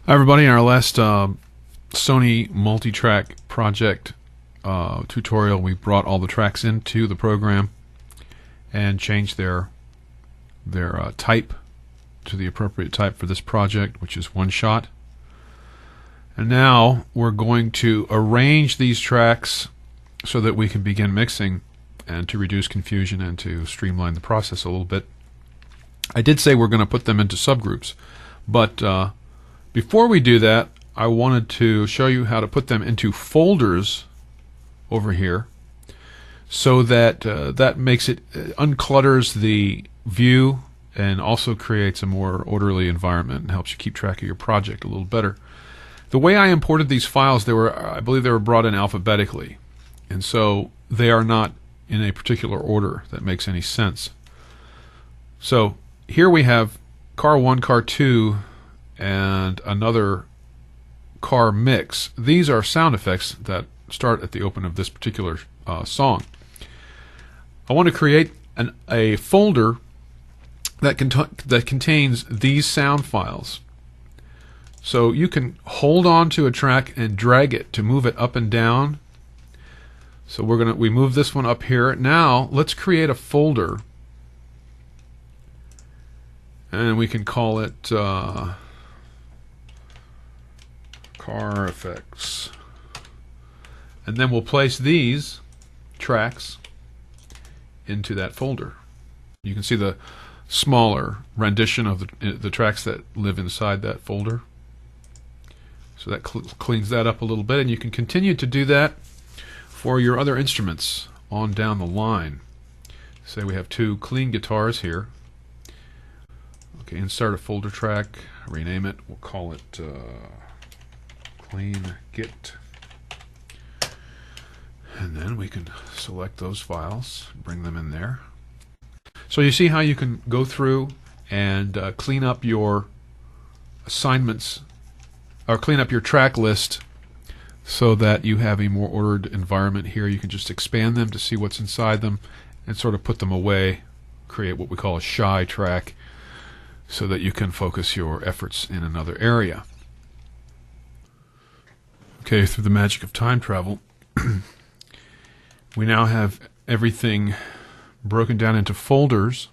Hi everybody, in our last Sony Multitrack Project tutorial, we brought all the tracks into the program and changed their type to the appropriate type for this project, which is one shot. And now we're going to arrange these tracks so that we can begin mixing and to reduce confusion and to streamline the process a little bit. I did say we're going to put them into subgroups, but before we do that, I wanted to show you how to put them into folders over here, so that that makes it unclutters the view and also creates a more orderly environment and helps you keep track of your project a little better. The way I imported these files, I believe they were brought in alphabetically, and so they are not in a particular order that makes any sense. So here we have car 1, car 2, and another car mix. These are sound effects that start at the open of this particular song. I want to create a folder that contains these sound files. So you can hold on to a track and drag it to move it up and down. So we move this one up here. Now let's create a folder, and we can call it car effects, and then we'll place these tracks into that folder. You can see the smaller rendition of the tracks that live inside that folder. So that cleans that up a little bit, and you can continue to do that for your other instruments on down the line. Say we have 2 clean guitars here. Okay, insert a folder track, rename it, we'll call it clean git, and then we can select those files, bring them in there. So you see how you can go through and clean up your assignments, or clean up your track list so that you have a more ordered environment here. You can just expand them to see what's inside them and sort of put them away, create what we call a shy track, so that you can focus your efforts in another area. Okay, through the magic of time travel, we now have everything broken down into folders,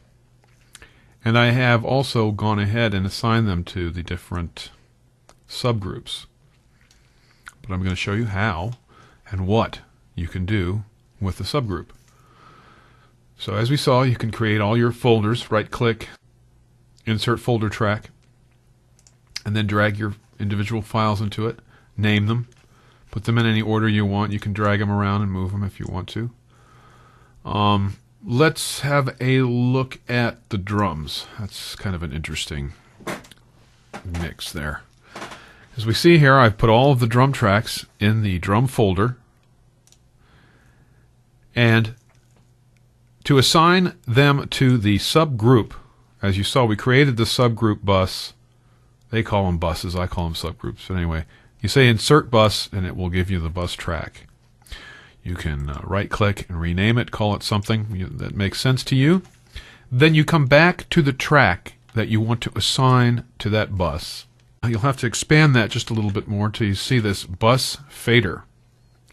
and I have also gone ahead and assigned them to the different subgroups. But I'm going to show you how and what you can do with the subgroup. So as we saw, you can create all your folders, right-click, insert folder track, and then drag your individual files into it, name them, put them in any order you want. You can drag them around and move them if you want to. Let's have a look at the drums. That's kind of an interesting mix there. As we see here, I've put all of the drum tracks in the drum folder, and to assign them to the subgroup, as you saw, we created the subgroup bus. They call them buses, I call them subgroups. But anyway, you say insert bus and it will give you the bus track. You can right click and rename it, call it something that makes sense to you. Then you come back to the track that you want to assign to that bus. You'll have to expand that just a little bit more till you see this bus fader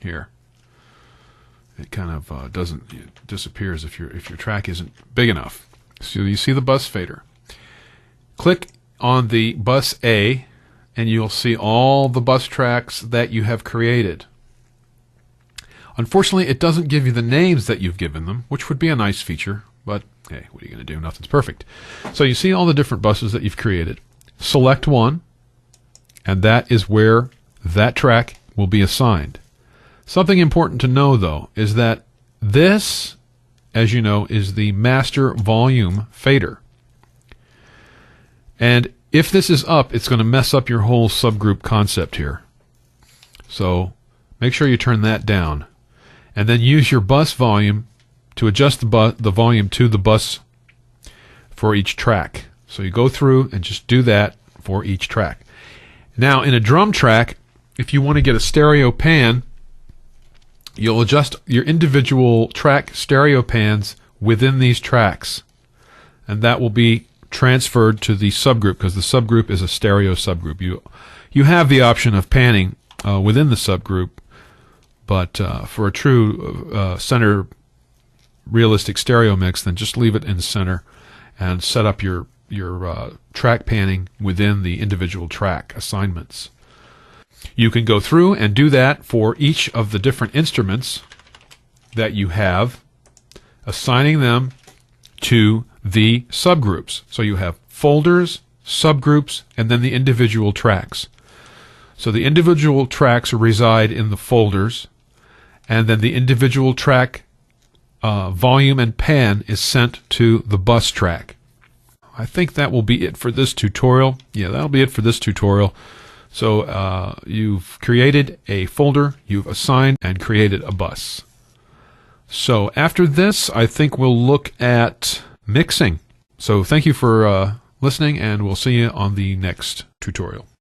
here. It kind of it disappears if your track isn't big enough. So you see the bus fader. Click on the bus A and you'll see all the bus tracks that you have created. Unfortunately, it doesn't give you the names that you've given them, which would be a nice feature, but hey, what are you going to do? Nothing's perfect. So you see all the different buses that you've created. Select one, and that is where that track will be assigned. Something important to know, though, is that this, as you know, is the master volume fader. And if this is up, it's going to mess up your whole subgroup concept here. So make sure you turn that down. And then use your bus volume to adjust the volume to the bus for each track. So you go through and just do that for each track. Now in a drum track, if you want to get a stereo pan, you'll adjust your individual track stereo pans within these tracks, and that will be transferred to the subgroup, because the subgroup is a stereo subgroup. You have the option of panning within the subgroup, but for a true center realistic stereo mix, then just leave it in the center and set up your track panning within the individual track assignments. You can go through and do that for each of the different instruments that you have, assigning them to the subgroups. So you have folders, subgroups, and then the individual tracks. So the individual tracks reside in the folders, and then the individual track volume and pan is sent to the bus track. I think that will be it for this tutorial. Yeah, that'll be it for this tutorial. So you've created a folder, you've assigned and created a bus. So after this, I think we'll look at mixing. So thank you for listening, and we'll see you on the next tutorial.